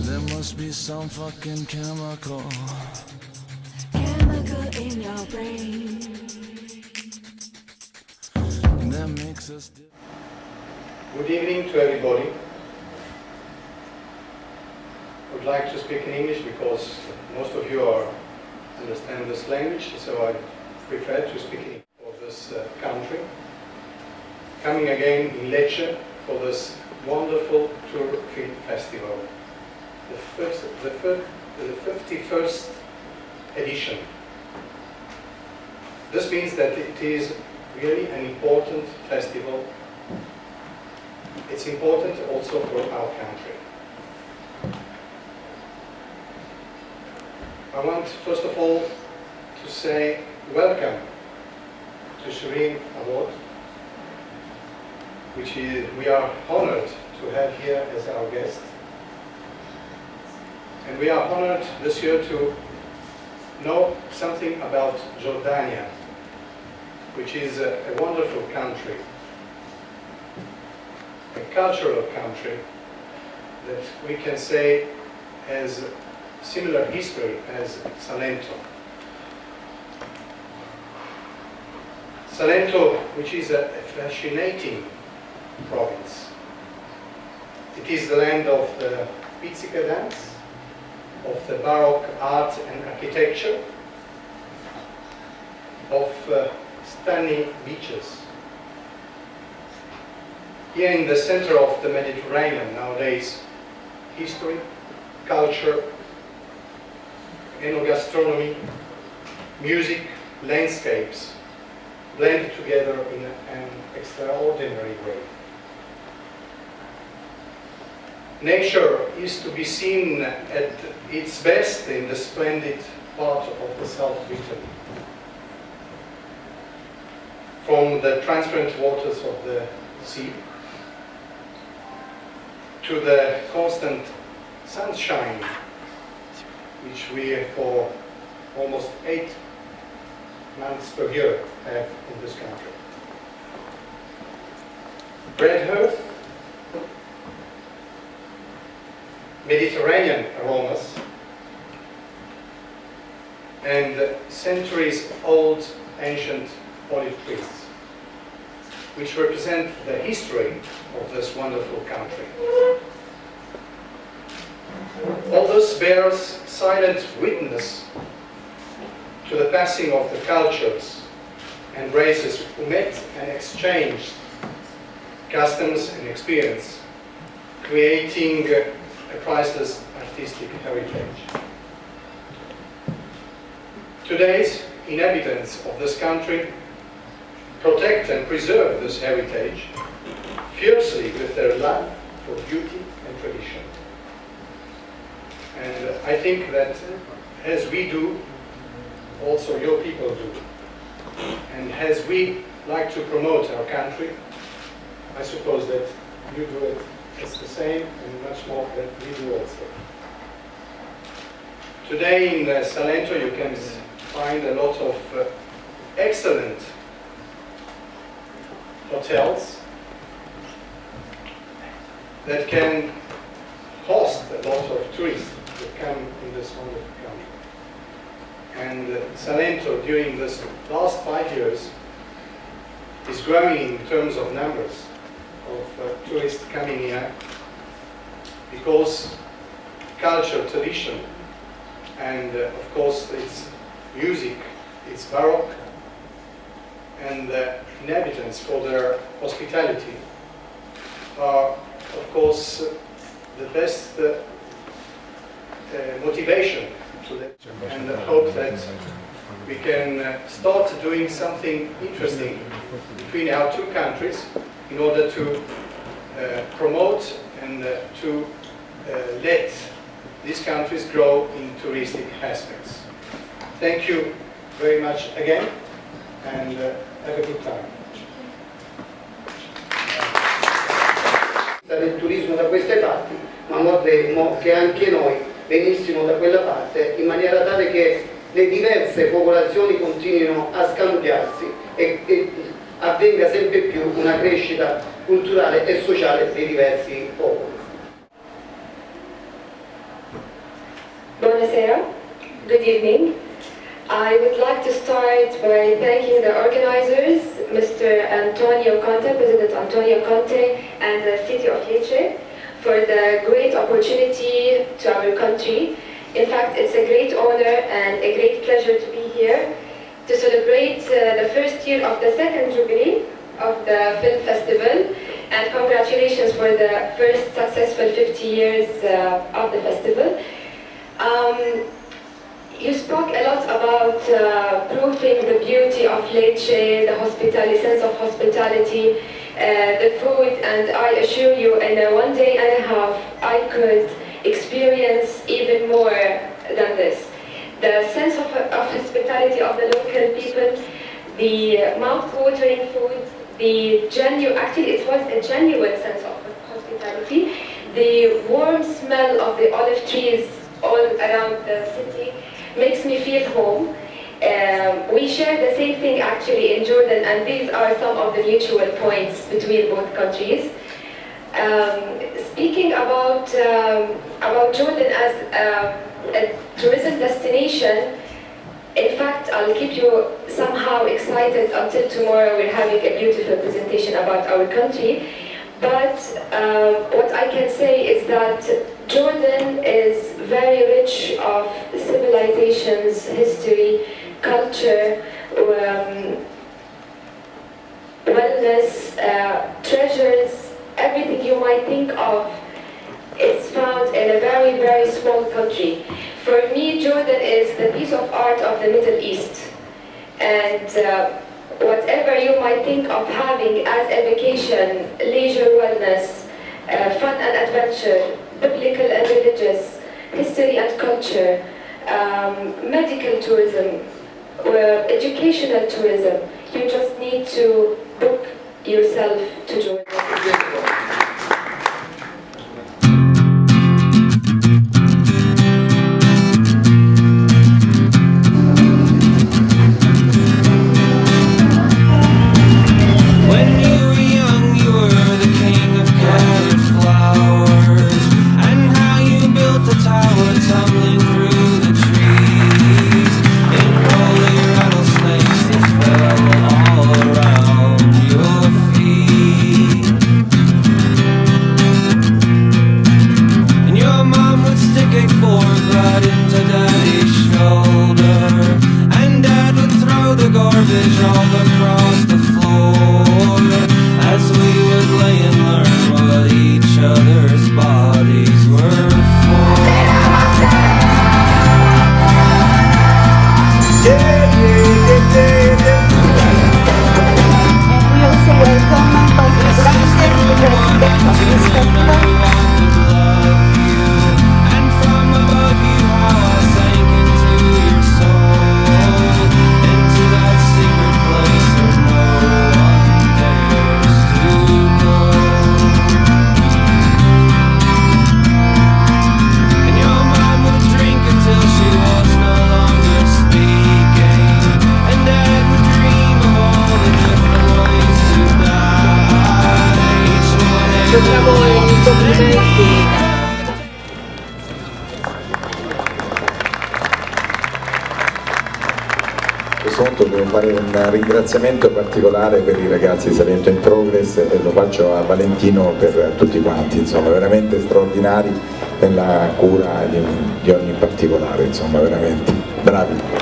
There must be some fucking chemical in your brain that makes us Good evening to everybody. I would like to speak in English because most of you understand this language, so I prefer to speak in English for this country. Coming again in Lecce for this wonderful tour film festival, the 51st edition. This means that it is really an important festival. It's important also for our country. I want first of all to say welcome to Shireen Award, which we are honored to have here as our guest. And we are honored this year to know something about Jordania, which is a wonderful country, a cultural country that we can say has similar history as Salento. Salento, which is a fascinating province. It is the land of the pizzica dance, of the Baroque art and architecture, of stunning beaches. Here in the center of the Mediterranean nowadays, history, culture, enogastronomy, music, landscapes blend together in an extraordinary way. Nature is to be seen at its best in the splendid part of the south of Italy. From the transparent waters of the sea to the constant sunshine which we for almost 8 months per year have in this country. Red earth, Mediterranean aromas, and centuries-old ancient olive trees, which represent the history of this wonderful country. All this bears silent witness to the passing of the cultures and races who met and exchanged customs and experience, creating a priceless artistic heritage. Today's inhabitants of this country protect and preserve this heritage fiercely with their love for beauty and tradition. And I think that as we do, also your people do. And as we like to promote our country, I suppose that you do it as the same and much more than we do also. Today in Salento you can find a lot of excellent hotels that can host a lot of tourists that come in this wonderful country. And Salento during this last 5 years is growing in terms of numbers of tourists coming here because culture, tradition, and of course its music, its Baroque, and the inhabitants for their hospitality are of course the best motivation to them, and hope that we can start doing something interesting between our two countries in order to promote and to let these countries grow in touristic aspects. Thank you very much again, and have a good time. Del turismo da queste parti, ma vorremmo che anche noi benissimo da quella parte, in maniera tale che le diverse popolazioni continuino a scambiarsi e avvenga sempre più una crescita culturale e sociale dei diversi popoli. Buonasera. Good evening. I would like to start by thanking the organizers, Mr. Antonio Conte, President Antonio Conte, and the City of Lecce for the great opportunity to our country. In fact, it's a great honor and a great pleasure to be here to celebrate the first year of the second jubilee of the film festival, and congratulations for the first successful 50 years of the festival. You spoke a lot about proving the beauty of Lecce, the hospitality, sense of hospitality, the food, and I assure you in 1 day and a half I could experience even more than this. The sense of hospitality of the local people, the mouth-watering food, actually it was a genuine sense of hospitality, the warm smell of the olive trees all around the city makes me feel home. We share the same thing actually in Jordan, and these are some of the mutual points between both countries. Speaking about Jordan as a tourism destination, in fact, I'll keep you somehow excited until tomorrow. We're having a beautiful presentation about our country. But what I can say is that Jordan is very rich of civilizations, history, culture, wellness, treasures, everything you might think of is found in a very, very small country. For me, Jordan is the piece of art of the Middle East. And whatever you might think of having as a vacation, leisure, wellness, fun and adventure, biblical and religious, history and culture, medical tourism, educational tourism, you just need to book yourself to Jordan. Devo fare un ringraziamento particolare per i ragazzi di Salento in Progress e lo faccio a Valentino per tutti quanti, insomma, veramente straordinari nella cura di ogni particolare, insomma, veramente bravi.